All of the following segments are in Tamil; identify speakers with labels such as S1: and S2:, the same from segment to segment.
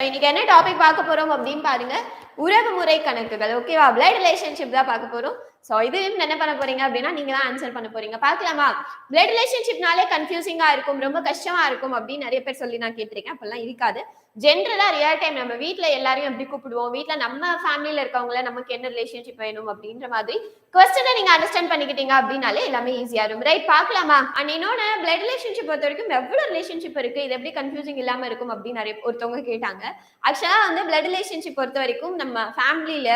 S1: இன்னைக்கு என்ன டாபிக் பார்க்க போறோம் அப்படின்னு பாருங்க, உறவு முறை கணக்குகள். ஓகேவா? பிளட் ரிலேஷன்ஷிப் தான் பார்க்க போறோம். சோ இது என்ன பண்ண போறீங்க அப்படின்னா, நீங்க தான் ஆன்சர் பண்ண போறீங்க. பார்க்கலாமா? பிளட் ரிலேஷன்ஷிப்னாலே கன்ஃபியூசிங்கா இருக்கும், ரொம்ப கஷ்டமா இருக்கும் அப்படின்னு நிறைய பேர் சொல்லி நான் கேட்டிருக்கேன். அப்பெல்லாம் இருக்காது. ஜென்ரலா ரியல் டைம் நம்ம வீட்ல எல்லாரையும் எப்படி கூப்பிடுவோம், வீட்ல நம்ம ஃபேமிலில இருக்கவங்கள நமக்கு என்ன ரிலேஷன்ஷிப் வேணும் அப்படின்ற மாதிரி கொஸ்டினை நீங்க அண்டர்ஸ்டாண்ட் பண்ணிக்கிட்டீங்க அப்படின்னாலே எல்லாமே ஈஸியா இருக்கும். ரைட், பார்க்கலாமா? அண்ட் இன்னொன்னு, பிளட் ரிலேஷன்ஷிப் பொறுத்த வரைக்கும் எவ்வளவு ரிலேஷன்ஷிப் இருக்கு, இது எப்படி கன்ஃபியூசிங் இல்லாம இருக்கும் அப்படின்னு நிறைய ஒருத்தவங்க கேட்டாங்க. ஆக்சுவலா வந்து பிளட் ரிலேஷன்ஷிப் பொறுத்த வரைக்கும் நம்ம ஃபேமிலில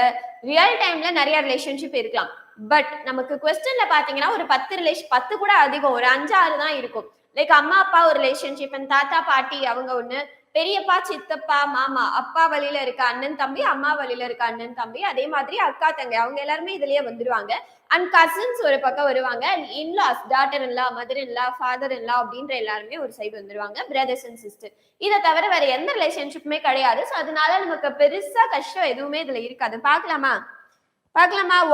S1: ரியல் டைம்ல நிறைய ரிலேஷன்ஷிப் இருக்கலாம். பட் நமக்கு கொஸ்டின்ல பாத்தீங்கன்னா ஒரு 10 கூட அதிகம், ஒரு 5-6 தான் இருக்கும். லைக் அம்மா அப்பா ஒரு ரிலேஷன்ஷிப், தாத்தா பாட்டி அவங்க ஒண்ணு, பெரியப்பா சித்தப்பா மாமா, அப்பா வழியில இருக்க அண்ணன் தம்பி, அம்மா வழியில இருக்க அண்ணன் தம்பி, அதே மாதிரி அக்கா தங்கை அவங்க எல்லாருமே இதுலயே வந்துருவாங்க. அண்ட் கசின்ஸ் ஒரு பக்கம் வருவாங்க. In-laws, daughter in-law, mother in law, father in-law அப்படின்ற எல்லாருமே ஒரு சைடு வந்துருவாங்க. Brothers and sister. இதை தவிர வேற எந்த ரிலேஷன்ஷிப்புமே கிடையாது. ஸோ அதனால நமக்கு பெருசா கஷ்டம் எதுவுமே இதுல இருக்காது. பார்க்கலாமா?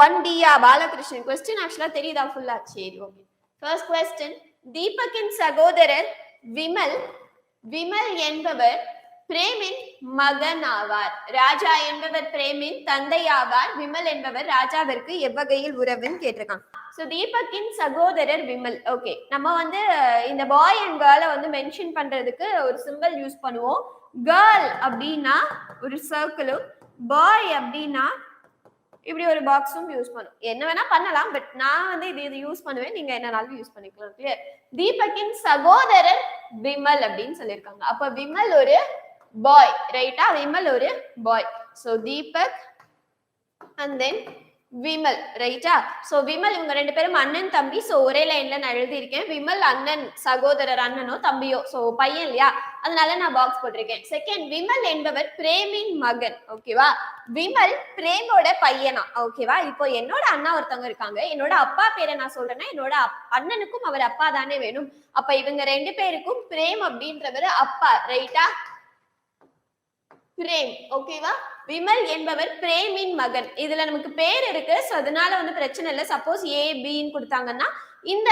S1: 1Dயா பாலகிருஷ்ணன். கொஸ்டின் ஆக்சுவலா தெரியுதா ஃபுல்லா? சரி, ஓகே. ஃபர்ஸ்ட் கொஸ்டின், தீபக்கின் சகோதரர் விமல். விமல் என்பவர் பிரேமின் மகன் ஆவார். ராஜா என்பவர் பிரேமின் தந்தை ஆவார். விமல் என்பவர் ராஜாவிற்கு எவ்வகையில் உறவுன்னு கேட்டிருக்காங்க. சோ தீபக்கின் சகோதரர் விமல். ஓகே, நம்ம வந்து இந்த பாய் அண்ட் கேர்ளை வந்து மென்ஷன் பண்றதுக்கு ஒரு சிம்பிள் யூஸ் பண்ணுவோம். கேர்ள் அப்படின்னா ஒரு சர்க்கிளும், பாய் அப்படின்னா இப்படி ஒரு பாக்ஸும் யூஸ் பண்ணும். என்ன வேணா பண்ணலாம், பட் நான் வந்து இது யூஸ் பண்ணுவேன். நீங்க என்னனாலும் யூஸ் பண்ணிக்கலாம். கிளியர்? தீபக்கின் சகோதரர் விமல் அப்படின்னு சொல்லியிருக்காங்க. அப்ப விமல் ஒரு பாய், ரைட்டா? விமல் ஒரு boy. So Deepak and then Vimal, ரைட்டா? சோ விமல் இவங்க ரெண்டு பேரும் அண்ணன் தம்பி. சோ ஒரே லைன்ல நான் எழுதியிருக்கேன். விமல் அண்ணன், சகோதரர் அண்ணனோ தம்பியோ, சோ பையன் இல்லையா, அதனால நான் பாக்ஸ் போட்டிருக்கேன். செகண்ட், விமல் என்பவர் பிரேமின் மகன். ஓகேவா? விமல் பிரேமோட பையனா? ஓகேவா? இப்போ என்னோட அண்ணா ஒருத்தவங்க இருக்காங்க. என்னோட அப்பா பேரை நான் சொல்றேன்னா என்னோட அண்ணனுக்கும் அவர் அப்பா தானே வேணும். அப்ப இவங்க ரெண்டு பேருக்கும் பிரேம் அப்படின்றவர் அப்பா, ரைட்டா? பிரேம். ஓகேவா? விமல் என்பவர் பிரேமின் மகன். இதுல நமக்கு பேர் இருக்கு, சோ அதனால வந்து பிரச்சனை இல்லை. சப்போஸ் ஏ பின்னு கொடுத்தாங்கன்னா இந்த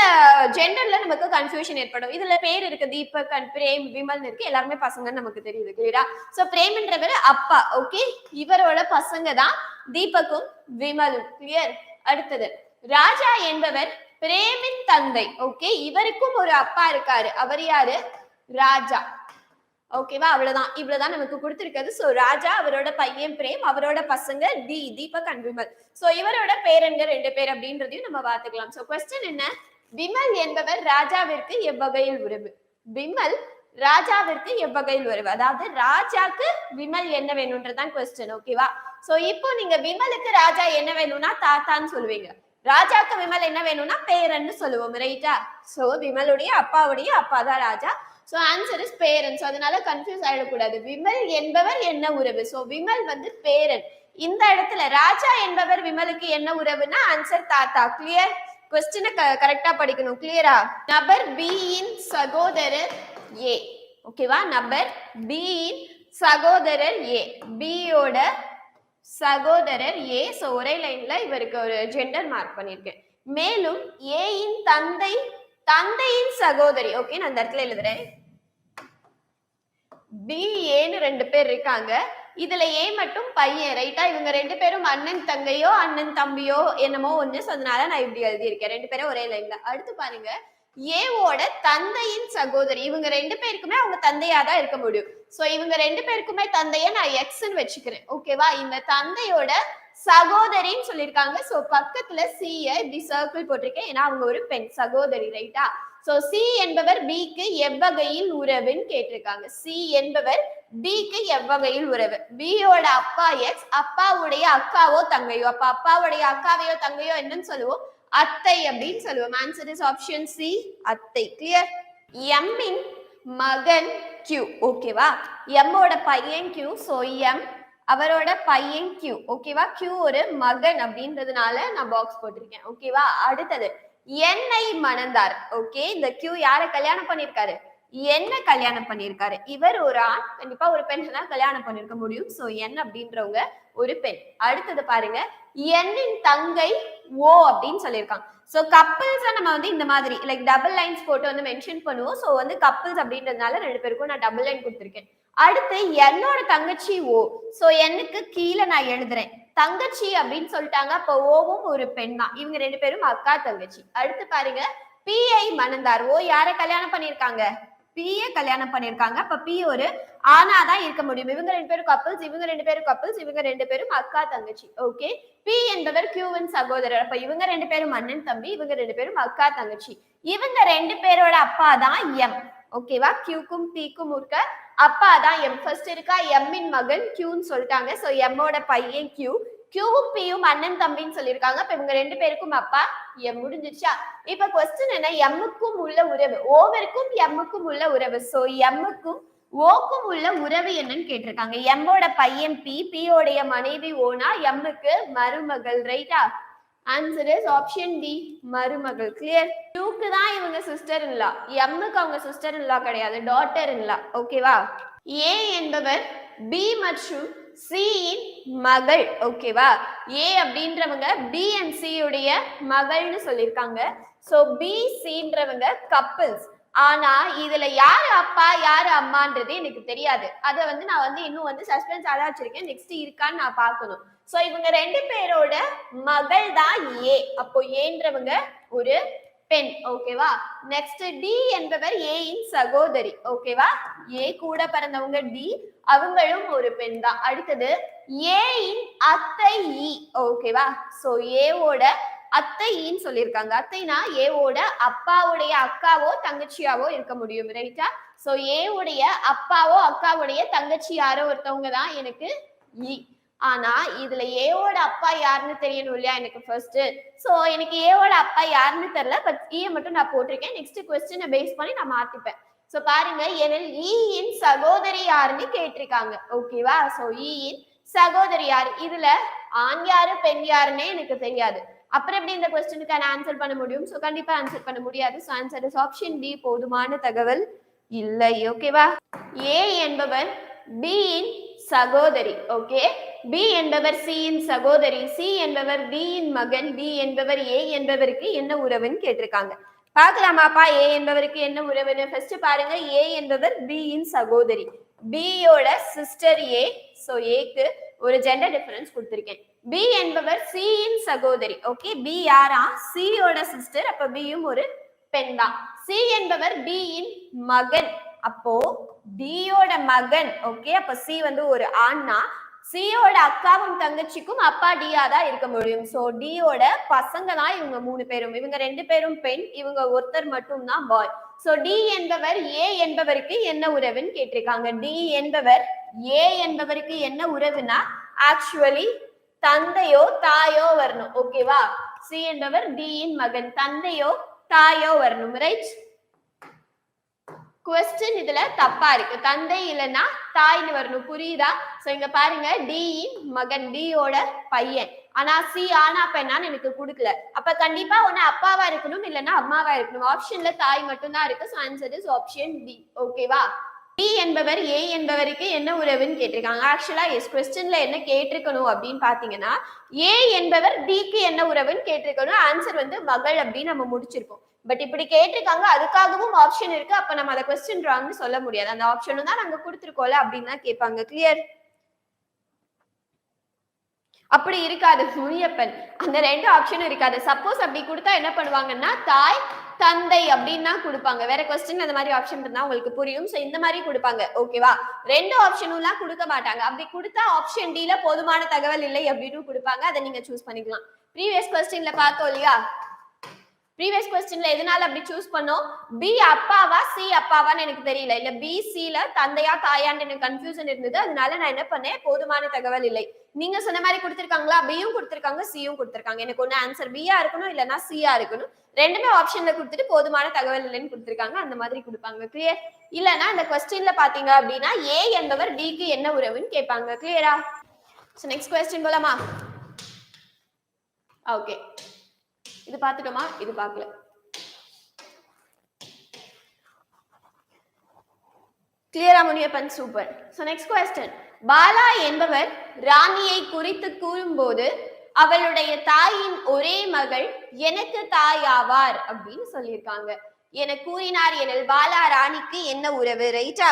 S1: ஜெண்டர்ல நமக்கு கன்ஃபியூஷன் ஏற்படும். இதுல பேர் இருக்கு, தீபக் அண்ட் பிரேம், விமல் இருக்கு, எல்லாருமே பசங்கன்னு நமக்கு தெரியுது. கிளியரா? சோ பிரேம்ன்றவர் அப்பா. ஓகே, இவரோட பசங்க தான் தீபக்கும் விமலும். கிளியர்? அடுத்தது, ராஜா என்பவர் பிரேமின் தந்தை. ஓகே, இவருக்கும் ஒரு அப்பா இருக்காரு. அவர் யாரு? ராஜா. ஓகேவா? அவ்வளவுதான். இவ்வளவுதான் நமக்கு கொடுத்திருக்கிறது. சோ ராஜா, அவரோட பையன் பிரேம், அவரோட பசங்க தீபக் அண்ட் விமல். சோ இவரோட பேரன்க ரெண்டு பேர் அப்படின்றதையும் நம்ம பார்த்துக்கலாம். சோ கொஸ்டின் என்ன? விமல் என்பவர் ராஜாவிற்கு எவ்வகையில் உறவு? விமல் ராஜாவிற்கு எவ்வகையில் உறவு, அதாவது ராஜாக்கு விமல் என்ன வேணும்ன்றதான் கொஸ்டின். ஓகேவா? சோ இப்போ நீங்க விமலுக்கு ராஜா என்ன வேணும்னா தாத்தான்னு சொல்லுவீங்க, ராஜாக்கு விமல் என்ன வேணும்னா பேரன்னு சொல்லுவோம், ரைட்டா? சோ விமலுடைய அப்பாவுடைய அப்பா தான் ராஜா. சோ ஆன்சர் இஸ் பேரன். சோ அதனால கன்ஃபியூஸ் ஆயிடக்கூடாது. விமல் என்பவர் என்ன உறவு? சோ விமல் வந்து பேரன். இந்த இடத்துல ராஜா என்பவர் விமலுக்கு என்ன உறவுனா ஆன்சர் தாத்தா. கிளியர்? கொஸ்டினை கரெக்டா படிக்கணும். கிளியரா? நபர் பி இன் சகோதரர் ஏ. ஓகேவா? நபர் பி இன் சகோதரர் ஏ, பியோட சகோதரர் ஏ. சோ ஒரே லைன்ல இவருக்கு ஒரு ஜெண்டர் மார்க் பண்ணிருக்கேன். மேலும் ஏ இன் தந்தை, தந்தையின் சகோதரி. ஓகே, நான் இந்த இடத்துல எழுதுறேன். பி ஏன்னு ரெண்டு பேர் இருக்காங்க. இதுல ஏ மட்டும் பையன், ரைட்டா? இவங்க ரெண்டு பேரும் அண்ணன் தங்கையோ அண்ணன் தம்பியோ என்னமோ ஒண்ணு. அதனால நான் இப்படி எழுதியிருக்கேன், ரெண்டு பேரும் ஒரே லைன்ல. அடுத்து பாருங்க, ஏவோட தந்தையின் சகோதரி. இவங்க ரெண்டு பேருக்குமே அவங்க தந்தையா தான் இருக்க முடியும். சோ இவங்க ரெண்டு பேருக்குமே தந்தைய நான் எக்ஸ்ன்னு வச்சுக்கிறேன். ஓகேவா? இந்த தந்தையோட சகோதரின்னு சொல்லியிருக்காங்க. சோ பக்கத்துல சிய இப்படி சர்க்கிள் போட்டிருக்கேன், ஏன்னா அவங்க ஒரு பெண், சகோதரி, ரைட்டா? சோ சி என்பவர் பிக்கு எவ்வகையில் உறவுன்னு கேட்டிருக்காங்க. சி என்பவர் பிக்கு எவ்வகையில் உறவு? பியோட அப்பா எக்ஸ், அப்பாவுடைய அக்காவோ தங்கையோ. அப்ப அப்பாவுடைய அக்காவையோ தங்கையோ என்னன்னு சொல்லுவோம்? அத்தை அப்படின்னு சொல்லுவோம். ஆன்சர் இஸ் ஆப்ஷன் சி, அத்தை. கிளியர்? எம் இன் மகன் கியூ. ஓகேவா? எம்மோட பையன் கியூ. சோ எம் அவரோட பையன் கியூ. ஓகேவா? கியூ ஒரு மகன் அப்படின்றதுனால நான் பாக்ஸ் போட்டிருக்கேன். ஓகேவா? அடுத்தது, என்னை மணந்தார். ஓகே, இந்த கியூ யாரை கல்யாணம் பண்ணிருக்காரு? என்ன கல்யாணம் பண்ணிருக்காரு? இவர் ஒரு ஆண், கண்டிப்பா ஒரு பெண் தான் கல்யாணம் பண்ணிருக்க முடியும். சோ என் அப்படின்றவங்க ஒரு பெண். அடுத்தது பாருங்க, என்னின் தங்கை ஓ அப்படின்னு சொல்லியிருக்காங்க. ஸோ கப்பிள்ஸ் நம்ம வந்து இந்த மாதிரி லைக் டபுள் லைன்ஸ் போட்டு வந்து மென்ஷன் பண்ணுவோம். ஸோ வந்து கப்பிள்ஸ் அப்படின்றதுனால 2 பேருக்கும் நான் டபுள் லைன் கொடுத்துருக்கேன். அடுத்து என்னோட தங்கச்சி ஓ. ஸோ எனக்கு கீழே நான் எழுதுறேன் தங்கச்சி அப்படின்னு சொல்லிட்டாங்க. அப்போ ஓவும் ஒரு பெண் தான். இவங்க 2 பேரும் அக்கா தங்கச்சி. அடுத்து பாருங்க பிஐ மணந்தார். ஓ யாரை கல்யாணம் பண்ணிருக்காங்க? பிஏ கல்யாணம் பண்ணிருக்காங்க. அப்ப பி ஒரு ஆனாதான் இருக்க முடியும். இவங்க 2 பேரும் கப்பிள்ஸ், இவங்க 2 பேரும் கப்பிள்ஸ், இவங்க 2 பேரும் அக்கா தங்கச்சி. ஓகே. பி என்பவர் கியூவின் சகோதரர். அப்ப இவங்க 2 பேரும் அண்ணன் தம்பி, இவங்க 2 பேரும் அக்கா தங்கச்சி. இவங்க 2 பேரோட அப்பா தான் எம். ஓகேவா? கியூக்கும் பிக்கும் இருக்க அப்பா தான் எம். ஃபர்ஸ்ட் இருக்கா எம்மின் மகன் கியூன்னு சொல்லிட்டாங்க. சோ எம்மோட பையன் கியூ. கியூவும் பியும் அண்ணன் தம்பின்னு சொல்லியிருக்காங்க. இப்ப இவங்க 2 பேருக்கும் அப்பா எம். முடிஞ்சிருச்சா? இப்ப கொஸ்டின் என்ன? எம்முக்கும் உள்ள உறவு, ஓவருக்கும் எம்முக்கும் உள்ள உறவு. சோ எம்முக்கும் ஓக்கும் உள்ள உறவு என்னன்னு கேட்டிருக்காங்க. எம்மோட பையன் பி, பியோடைய மனைவி ஓனா எம்முக்கு மருமகள். ரைட்டா? ஆன்சர் இஸ் ஆப்ஷன் டி, மருமகள். கிளியர்? க்கு தான் இவங்க சிஸ்டர் இல்லா, எம்முக்கு அவங்க சிஸ்டர் இல்லா கிடையாது, டாட்டர் இல்லா. ஓகேவா? ஏ என்பவர் பி மற்றும் சி இன் மகள். ஓகேவா? ஏ அப்படின்றவங்க பி அண்ட் சி உடைய மகள்னு சொல்லியிருக்காங்க. சோ பி சின்றவங்க கப்பிள்ஸ். ஆனா இதுல யாரு அப்பா யாரு அம்மான்றது எனக்கு தெரியாது. அத வந்து நான் வந்து இன்னும் வந்து சஸ்பென்ஸ் ஆதான் வச்சிருக்கேன். நெக்ஸ்ட் இருக்கான்னு நான் பார்க்கணும். சோ இவங்க 2 பேரோட மகள் தான் ஏ. அப்போ ஏன்றவங்க ஒரு பெண். ஓகேவா? நெக்ஸ்ட் டி என்பவர் ஏ இன் சகோதரி. ஓகேவா? ஏ கூட பிறந்தவங்க டி, அவங்களும் ஒரு பெண் தான். அடுத்தது ஏ இன் அத்தை இ. ஓகேவா? சோ ஏவோட அத்தைன்னு சொல்லியிருக்காங்க. அத்தைனா ஏவோட அப்பாவுடைய அக்காவோ தங்கச்சியாவோ இருக்க முடியும். ரைட்டா? சோ ஏவுடைய அப்பாவோ அக்காவுடைய தங்கச்சி யாரோ ஒருத்தவங்க தான் எனக்கு இ. ஆனா இதுல ஏவோட அப்பா யாருன்னு தெரியணும் இல்லையா எனக்கு ஃபர்ஸ்ட். சோ எனக்கு ஏவோட அப்பா யாருன்னு தெரியல. பட் ஈய மட்டும் நான் போட்டிருக்கேன். நெக்ஸ்ட் क्वेश्चन பேஸ் பண்ணி நான் மாத்திப்பேன். சோ பாருங்க எனில் ஈயின் சகோதரி யாருன்னு கேட்டிருக்காங்க. ஓகேவா? சோ ஈயின் சகோதரி யார்? இதுல ஆண் யாரு பெண் யாருன்னே எனக்கு தெரியாது. அப்புறம் எப்படி இந்த क्वेश्चनக்கு நான் ஆன்சர் பண்ண முடியும்? சோ கண்டிப்பா ஆன்சர் பண்ண முடியாது. So answer is option D, போதுமான தகவல் இல்லை. ஓகேவா? ஏ என்பவர் பி இன் சகோதரி. ஓகே. பி என்பவர் சி இன் சகோதரி, சி என்பவர் டி இன் மகன், டி என்பவர் ஏ என்பவருக்கு என்ன உறவுன்னு கேட்டிருக்காங்க. பார்க்கலாமாப்பா ஏ என்பவருக்கு என்ன உறவுன்னு? ஃபர்ஸ்ட் பாருங்க ஏ என்பவர் பி இன் சகோதரி, பியோட சிஸ்டர் ஏ. சோ ஏக்கு ஒரு ஜெண்டர் டிஃபரன்ஸ் கொடுத்திருக்கேன். பி என்பவர் சி இன் சகோதரி. ஓகே. பி யாரா? சியோட சிஸ்டர். அப்ப பியும் ஒரு பெண் தான். சி என்பவர் பி இன் மகன். அப்போ டியோட மகன். ஓகே. அப்ப சி வந்து ஒரு ஆண்னா சியோட அக்காவும் தங்கச்சிக்கும் அப்பா டியா தான் இருக்க முடியும். சோ டியோட பசங்க தான் இவங்க 3 பேரும். இவங்க 2 பேரும் பெண், இவங்க ஒருத்தர் மட்டும் தான் பாய். சோ டி என்பவர் ஏ என்பவருக்கு என்ன உறவுன்னு கேட்டிருக்காங்க. டி என்பவர் ஏ என்பவருக்கு என்ன உறவுனா ஆக்சுவலி தந்தையோ தாயோ வரணும். ஓகேவா? சி என்பவர் டி இன் மகன், தந்தையோ தாயோ வரணும். ரைட்? क्वेश्चन இதுல தப்பா இருக்கு. தந்தை இல்லனா தாய்னு வரணும். புரியுதா? சோ இங்க பாருங்க டி இன் மகன், டியோட பையன். ஆனா சி ஆனா பெண்ணான்னு எனக்கு கொடுக்கல. அப்ப கண்டிப்பா ஒண்ணு அப்பாவா இருக்கணும் இல்லனா அம்மாவா இருக்கணும். ஆப்ஷன்ல தாய் மட்டும் தான் இருக்கு. So answer is option D. ஓகேவா? டி என்பவர் ஏ என்பவருக்கு என்ன உறவுன்னு கேட்டிருக்காங்க. ஆக்சுவலா எஸ் क्वेश्चनல என்ன கேட்டிருக்கணும் அப்படின்னு பாத்தீங்கன்னா ஏ என்பவர் டிக்கு என்ன உறவுன்னு கேட்டிருக்கணும். ஆன்சர் வந்து மகள் அப்படின்னு நம்ம முடிச்சிருக்கோம். பட் இப்படி கேட்டிருக்காங்க, அதுக்காகவும் ஆப்ஷன் இருக்கு. அப்ப நம்ம அந்த क्वेश्चन ராங்னு சொல்ல முடியாது. அந்த ஆப்ஷனும் தான் நாங்க கொடுத்திருக்கோம்ல அப்படின்னு தான் கேட்பாங்க. கிளியர்? அப்படி இருக்காது முனியப்பன். அந்த 2 ஆப்ஷனும் இருக்காது. சப்போஸ் அப்படி கொடுத்தா என்ன பண்ணுவாங்கன்னா தாய் தந்தை அப்படின்னு தான் கொடுப்பாங்க. வேற क्वेश्चन அந்த மாதிரி ஆப்ஷன் இருந்தா உங்களுக்கு புரியும். சோ இந்த மாதிரி கொடுப்பாங்க. ஓகேவா? 2 ஆப்ஷனும்லாம் கொடுக்க மாட்டாங்க. அப்படி கொடுத்தா ஆப்ஷன் டில போதுமான தகவல் இல்லை அப்படின்னு கொடுப்பாங்க. அதை நீங்க சூஸ் பண்ணிக்கலாம். ப்ரீவியஸ் क्वेश्चनல பார்த்தோம் இல்லையா? ப்ரீவியஸ் क्वेश्चनல எதனால அப்படி சூஸ் பண்ணோம்? பி அப்பாவா சி அப்பாவான்னு எனக்கு தெரியல. இல்ல பி சில தந்தையா தாயான்னு எனக்கு கன்ஃபியூஷன் இருந்தது. அதனால நான் என்ன பண்ணேன்? போதுமான தகவல் இல்லை. நீங்க சொன்ன மாதிரி கொடுத்திருக்காங்களா? பியும் கொடுத்திருக்காங்க, சியும் கொடுத்திருக்காங்க. எனக்கு ஒண்ணு ஆன்சர் பியா இருக்கணும் இல்லனா சியா இருக்கணும். ரெண்டுமே ஆப்ஷன்ல கொடுத்துட்டு போதுமான தகவல் இல்லைன்னு கொடுத்திருக்காங்க. அந்த மாதிரி கொடுப்பாங்க. கிளியர்? இல்லனா இந்த क्वेश्चनல பாத்தீங்க அப்படின்னா ஏ என்பவர் டிக்கு என்ன உறவுன்னு கேட்பாங்க. கிளியரா? சோ நெக்ஸ்ட் क्वेश्चन போலாமா? ஓகே. இது பார்த்துட்டோமா? இது பார்க்கல. கிளியரா Muniyappan? Super. So next question. Bala என்பவர் ராணியை குறித்து கூறும்போது அவளுடைய தாயின் ஒரே மகள் எனக்கு தாயாவார் அப்படின்னு சொல்லியிருக்காங்க. என கூறினார் எனில் பாலா ராணிக்கு என்ன உறவு? ரைட்டா?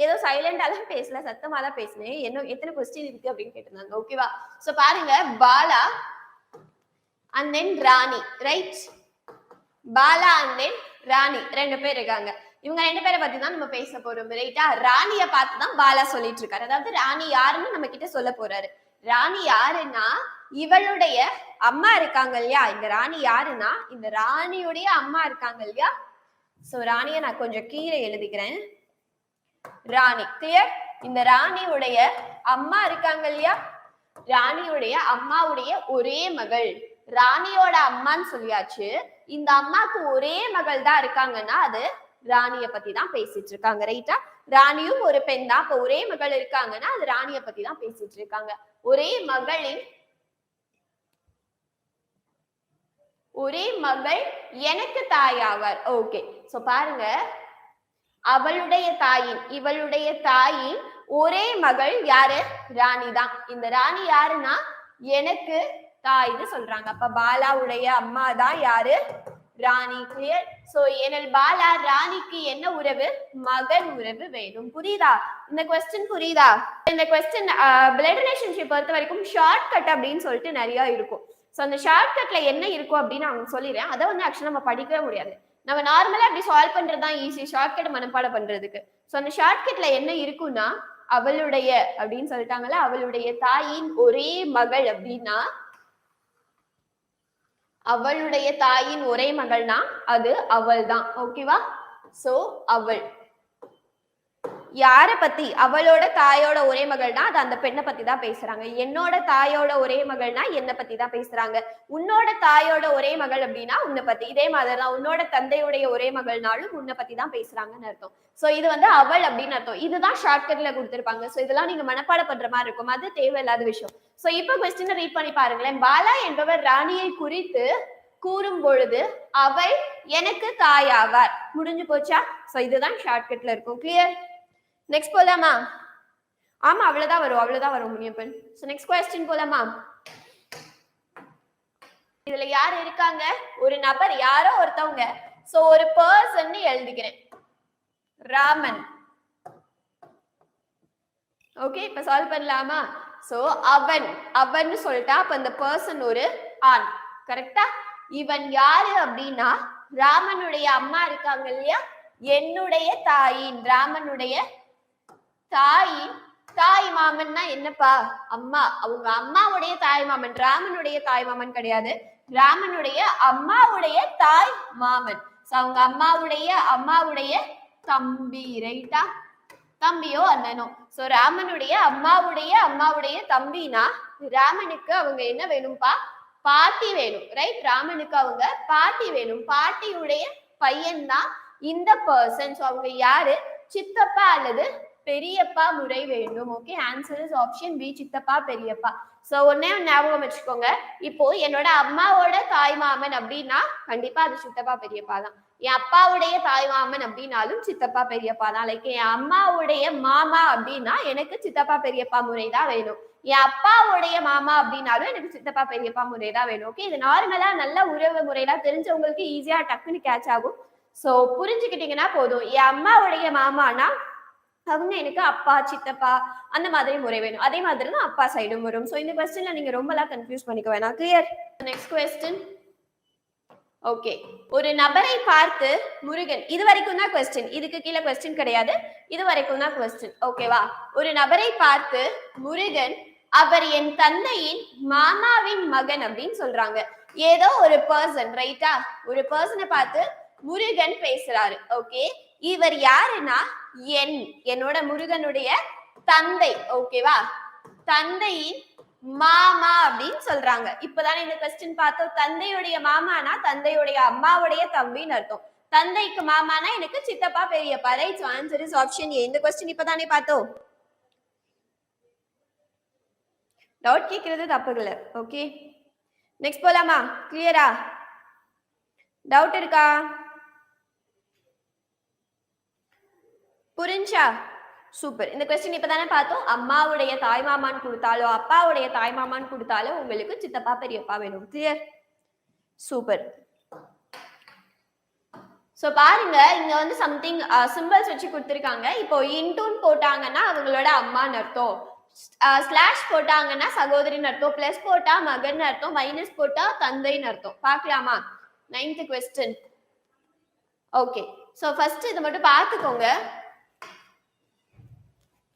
S1: ஏதோ சைலண்டாலாம் பேசல, சத்தமா தான் பேசினேன். என்ன எத்தனை கொஸ்டின் இருக்கு அப்படின்னு கேட்டிருந்தாங்க. ஓகேவா? சோ பாருங்க, Bala and then Rani, right? Bala and then Rani ரெண்டு பேர் இருக்காங்க. இவங்க ரெண்டு பேரை பத்தி தான் நம்ம பேச போறோம், ரைட்டா? ராணிய பார்த்து தான் பாலா சொல்லிட்டு இருக்காரு. அதாவது ராணி யாருன்னு நம்ம கிட்ட சொல்ல போறாரு. ராணி யாருன்னா இவளுடைய அம்மா இருக்காங்க இல்லையா? இந்த ராணி யாருன்னா இந்த ராணியுடைய அம்மா இருக்காங்க இல்லையா? சோ ராணிய நான் கொஞ்சம் கீழே எழுதிக்கிறேன். ராணி, கிளியர்? இந்த ராணியுடைய அம்மா இருக்காங்க இல்லையா? ராணியுடைய அம்மாவுடைய ஒரே மகள். ராணியோட அம்மான்னு சொல்லியாச்சு. இந்த அம்மாக்கு ஒரே மகள் தான் இருக்காங்கன்னா அது ராணிய பத்தி தான் பேசிட்டு இருக்காங்க, ரைட்டா? ராணியும் ஒரு பெண் தான். அப்ப ஒரே மகள் இருக்காங்கன்னா அது ராணிய பத்தி தான் பேசிட்டு இருக்காங்க. ஒரே மகள் எனக்கு தாயாவார். ஓகே, சோ பாருங்க, இவளுடைய தாயின் ஒரே மகள் யாரு? ராணி தான். இந்த ராணி யாருன்னா எனக்கு தாய்னு சொல்றாங்க. அப்ப பாலாவுடைய அம்மா தான் யாரு? ராணி. கிளியர்? சோ ஏனல் பாலா ராணிக்கு என்ன உறவு? மகன் உறவு வேணும். புரியுதா? இந்த கொஸ்டின் புரியுதா? இந்த கொஸ்டின் பிளட் ரிலேஷன்ஷிப் பொறுத்த வரைக்கும் ஷார்ட்கட் அப்படின்னு சொல்லிட்டு நிறைய இருக்கும். சோ அந்த ஷார்ட்கட்ல என்ன இருக்கும் அப்படின்னு அவங்க சொல்லிடுறேன். அதை வந்து ஆக்சுவலா நம்ம படிக்கவே முடியாது. நம்ம நார்மலா அப்படி சால்வ் பண்றதுதான் ஈஸி, ஷார்ட்கட் மனப்பாடம் பண்றதுக்கு. சோ அந்த ஷார்ட்கட்ல என்ன இருக்கும்னா அவளுடைய அப்படின்னு சொல்லிட்டாங்கல்ல, அவளுடைய தாயின் ஒரே மகள் அப்படின்னா அவளுடைய தாயின் ஒரே மகள்னா அது அவள் தான். ஓகேவா? சோ அவள் யார பத்தி? அவளோட தாயோட ஒரே மகள்னா அது அந்த பெண்ணை பத்தி தான் பேசுறாங்க. என்னோட தாயோட ஒரே மகள்னா என்ன பத்தி தான் பேசுறாங்க. உன்னோட தாயோட ஒரே மகள் அப்படின்னா உன்னை பத்தி. இதே மாதிரிதான் உன்னோட தந்தையுடைய ஒரே மகள்னாலும் உன்னை பத்தி தான் பேசுறாங்கன்னு அர்த்தம். சோ இது வந்து அவள் அப்படின்னு அர்த்தம். இதுதான் ஷார்ட்கட்ல கொடுத்திருப்பாங்க. சோ இதெல்லாம் நீங்க மனப்பாடம் பண்ற மாதிரி இருக்கும், அது தேவையில்லாத விஷயம். சோ இப்ப கொஸ்டினை ரீட் பண்ணி பாருங்களேன். பாலா என்பவர் ராணியை குறித்து கூறும் பொழுது அவள் எனக்கு தாயாவார். முடிஞ்சு போச்சா? சோ இதுதான் ஷார்ட்கட்ல இருக்கும். கிளியர்? நெக்ஸ்ட் போலாமா? ஆமா, அவ்வளவுதான் வரும் முனியப்பன். சோ நெக்ஸ்ட் क्वेश्चन போலாமா? இதுல யார் இருக்காங்க? ஒரு நபர், யாரோ ஒருத்தவங்க. சோ ஒரு பர்சன் எழுதிக்கிறேன், ராமன். ஓகே, இப்ப சால்வ் பண்ணலாமா? சோ அவன் சொல்லிட்டா அப்ப அந்த பர்சன் ஒரு ஆண், கரெக்டா? இவன் யாரு அப்படின்னா ராமனுடைய அம்மா இருக்காங்க இல்லையா? என்னுடைய தாயின், ராமனுடைய தாய் மாமன்னா என்னப்பா? அம்மா. அவங்க அம்மாவுடைய தாய் மாமன், ராமனுடைய தாய் மாமன் கிடையாது. ராமனுடைய அம்மாவுடைய தாய் மாமன். அவங்க அம்மாவுடைய தம்பி, ரைட்டா? தம்பியோ அண்ணனோ. சோ ராமனுடைய அம்மாவுடைய தம்பினா ராமனுக்கு அவங்க என்ன வேணும்பா? பாட்டி வேணும், ரைட்? ராமனுக்கு அவங்க பாட்டி வேணும். பாட்டியுடைய பையன் தான் இந்த பர்சன். சோ அவங்க யாரு? சித்தப்பா அல்லது பெரியப்பா முறை வேண்டும். Okay, answer is option B, சித்தப்பா பெரியப்பா. சோ ஒன்னே ஞாபகம் வச்சுக்கோங்க, இப்போ என்னோட அம்மாவோட தாய் மாமன் அப்படின்னா கண்டிப்பா அது சித்தப்பா பெரியப்பா தான். என் அப்பாவுடைய தாய் மாமன் அப்படின்னாலும் சித்தப்பா பெரியப்பா தான். லைக் என் அம்மாவுடைய மாமா அப்படின்னா எனக்கு சித்தப்பா பெரியப்பா முறை தான் வேணும். என் அப்பாவுடைய மாமா அப்படின்னாலும் எனக்கு சித்தப்பா பெரியப்பா முறை தான் வேணும். ஓகே, இது நார்மலா நல்ல உறவு முறையெல்லாம் தெரிஞ்சவங்களுக்கு ஈஸியா டக்குன்னு கேட்ச் ஆகும். சோ புரிஞ்சுக்கிட்டீங்கன்னா போதும். என் அம்மாவுடைய மாமானா அவங்க எனக்கு அப்பா, சித்தப்பா அந்த மாதிரி முறை வேணும். அதே மாதிரி தான் அப்பா சைடும் வரும். சோ இந்த क्वेश्चनல நீங்க ரொம்பலாம் கன்ஃபியூஸ் பண்ணிக்க வேணாம். கிளியர்? Next question. ஓகே, ஒரு நபரை பார்த்து முருகன், இது வரைக்கும் தான் क्वेश्चन, இதுக்கு கீழே क्वेश्चन கிடையாது, இது வரைக்கும் தான் क्वेश्चन. ஓகேவா? ஒரு நபரை பார்த்து முருகன் அவர் என் தந்தையின் மாமாவின் மகன் அப்படின்னு சொல்றாங்க. ஏதோ ஒரு பர்சன், ரைட்டா? ஒரு பர்சனை பார்த்து முருகன் பேசுறாரு. ஓகே, இவர் யாருன்னா என்னோட முருகனுடைய தந்தை. ஓகேவா? தந்தையின் மாமா அப்படின்னு சொல்றாங்க. இப்பதானே இந்த क्वेश्चन பார்த்தோம். தந்தையுடைய மாமானா தந்தையுடைய அம்மாவுடைய தம்பின்னு அர்த்தம். தந்தைக்கு மாமானா எனக்கு சித்தப்பா பெரியப்பா, right? Answer is option A. இந்த क्वेश्चन இப்பதானே பார்த்தோம். டவுட் கேக்குறது தப்புல. ஓகே, நெக்ஸ்ட் போலாமா? கிளியரா? டவுட் இருக்கா? புரிஞ்சா? சூப்பர். இந்த கொஸ்டின் இப்பதானே பார்த்தோம். அம்மாவுடைய தாய்மாமான்னு கொடுத்தாலோ அப்பாவுடைய தாய்மாமான்னு கொடுத்தாலோ உங்களுக்கு சித்தப்பா பெரியப்பா வேணும். கிளியர்? சூப்பர். சோ பாருங்க இங்க வந்து சம்திங் சிம்பிள்ஸ் வச்சு கொடுத்திருக்காங்க. இப்போ இன்டூன் போட்டாங்கன்னா அவங்களோட அம்மான்னு அர்த்தம், ஸ்லாஷ் போட்டாங்கன்னா சகோதரின்னு அர்த்தம், பிளஸ் போட்டா மகன் அர்த்தம், மைனஸ் போட்டா தந்தைன்னு அர்த்தம். பார்க்கலாமா? 9th question. Okay, so first இதை மட்டும் பார்த்துக்கோங்க.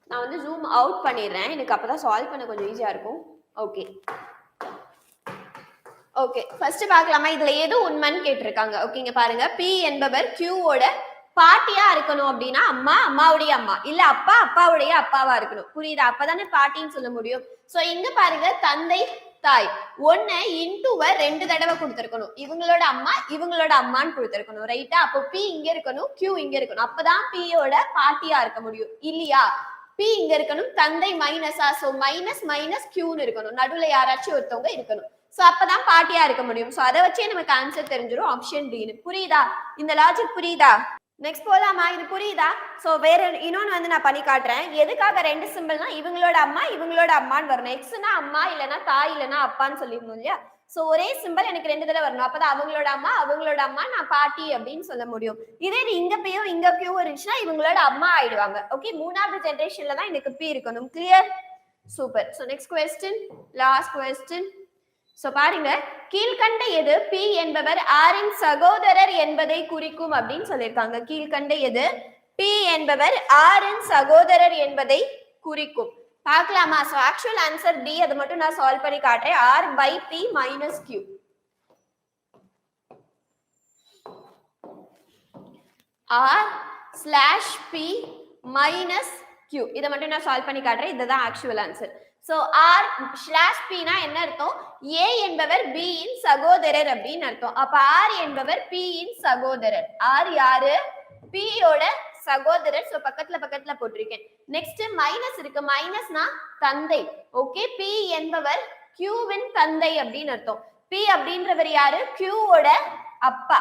S1: நான் வந்து ஜூம் அவுட் பண்ணிடுறேன், எனக்கு அப்பதான் சால்வ் பண்ண கொஞ்சம் ஈஸியா இருக்கும். ஓகே ஓகே, ஃபர்ஸ்ட் பார்க்கலாமா? இதுல எது உண்மைன்னு கேட்டிருக்காங்க. ஓகேங்க, பாருங்க. பி என்பவர் கியூவோட பாட்டியா இருக்கணும் அப்படின்னா அம்மா அம்மாவுடைய அம்மா, இல்ல அப்பா அப்பாவுடைய அப்பாவா இருக்கணும். புரியுதா? அப்பதானே பாட்டின்னு சொல்ல முடியும். சோ இங்க பாருங்க, தந்தை தாய் ஒன்னு இன்டூவ 2 தடவை கொடுத்திருக்கணும். இவங்களோட அம்மா இவங்களோட அம்மான்னு கொடுத்திருக்கணும். ரைட்டா? அப்போ பி இங்க இருக்கணும், கியூ இங்க இருக்கணும். அப்பதான் பியோட பாட்டியா இருக்க முடியும். இல்லையா? பி இங்க இருக்கணும், தந்தை மைனஸா, சோ மைனஸ் மைனஸ் கியூன்னு இருக்கணும். நடுவுல யாராச்சும் ஒருத்தவங்க இருக்கணும். சோ அப்பதான் பாட்டியா இருக்க முடியும். சோ அதை வச்சே நமக்கு ஆன்சர் தெரிஞ்சிடும். Option D. புரியுதா? இந்த லாஜிக் புரியுதா? நெக்ஸ்ட் போலாமா? இது புரியுதா? சோ வேற இன்னொன்னு வந்து நான் பண்ணி காட்டுறேன். எதுக்காக 2 சிம்பிள்னா இவங்களோட அம்மா இவங்களோட அம்மான்னு வரணும். எக்ஸ்னா அம்மா இல்லனா தாய் இல்லனா அப்பான்னு சொல்லிடணும் இல்லையா? சோ ஒரே சிம்பிள் எனக்கு 2 தடவை வரணும். அப்பதான் அவங்களோட அம்மா நான் பாட்டி அப்படின்னு சொல்ல முடியும். இதே இங்க பியும் இங்க கியூ இருந்துச்சுன்னா இவங்களோட அம்மா ஆயிடுவாங்க. ஓகே, 3வது ஜெனரேஷன்ல தான் எனக்கு பி இருக்கணும். Clear? Super. So next question, last question. So பாருங்க, கீழ்கண்ட எது பி என்பவர் ஆரின் சகோதரர் என்பதை குறிக்கும் அப்படின்னு சொல்லியிருக்காங்க. கீழ்கண்ட எது பி என்பவர் ஆரின் சகோதரர் என்பதை குறிக்கும்? பார்க்கலாமா? So actual answer D. அதை மட்டும் நான் சால்வ் பண்ணி காட்டுறேன். R by P minus Q. R slash P minus Q. இதை மட்டும் நான் சால்வ் பண்ணி காட்டுறேன். இதுதான் actual answer. So R slash பினா என்ன அர்த்தம்? ஏ என்பவர் பி இன் சகோதரர் அப்படின்னு அர்த்தம். அப்ப ஆர் என்பவர் பி இன் சகோதரர். ஆர் யாரு? பி யோட சகோதரர். சோ பக்கத்துல போட்டிருக்கேன். நெக்ஸ்ட் மைனஸ் இருக்கு. மைனஸ்னா தந்தை. ஓகே, பி என்பவர் கியூவின் தந்தை அப்படின்னு அர்த்தம். பி அப்படின்றவர் யாரு? கியூவோட அப்பா.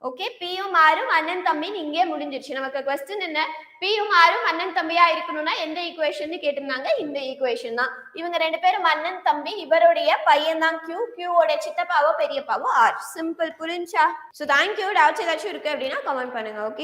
S1: ஓகே, பியும் ஆரும் அண்ணன் தம்பின்னு இங்கே முடிஞ்சிருச்சு. நமக்கு क्वेश्चन என்ன? பியும் ஆரும் அண்ணன் தம்பியா இருக்கணும்னா எந்த ஈக்குவேஷன் கேட்டிருந்தாங்க? இந்த ஈக்குவேஷன் தான். இவங்க 2 பேரும் அண்ணன் தம்பி, இவருடைய பையன் தான் கியூ, கியூவோட சித்தப்பாவோ பெரியப்பாவோ ஆர். சிம்பிள். புரிஞ்சா? So thank you. டவுட்ஸ் ஏதாச்சும் இருக்கு அப்படின்னா கமெண்ட் பண்ணுங்க. ஓகே.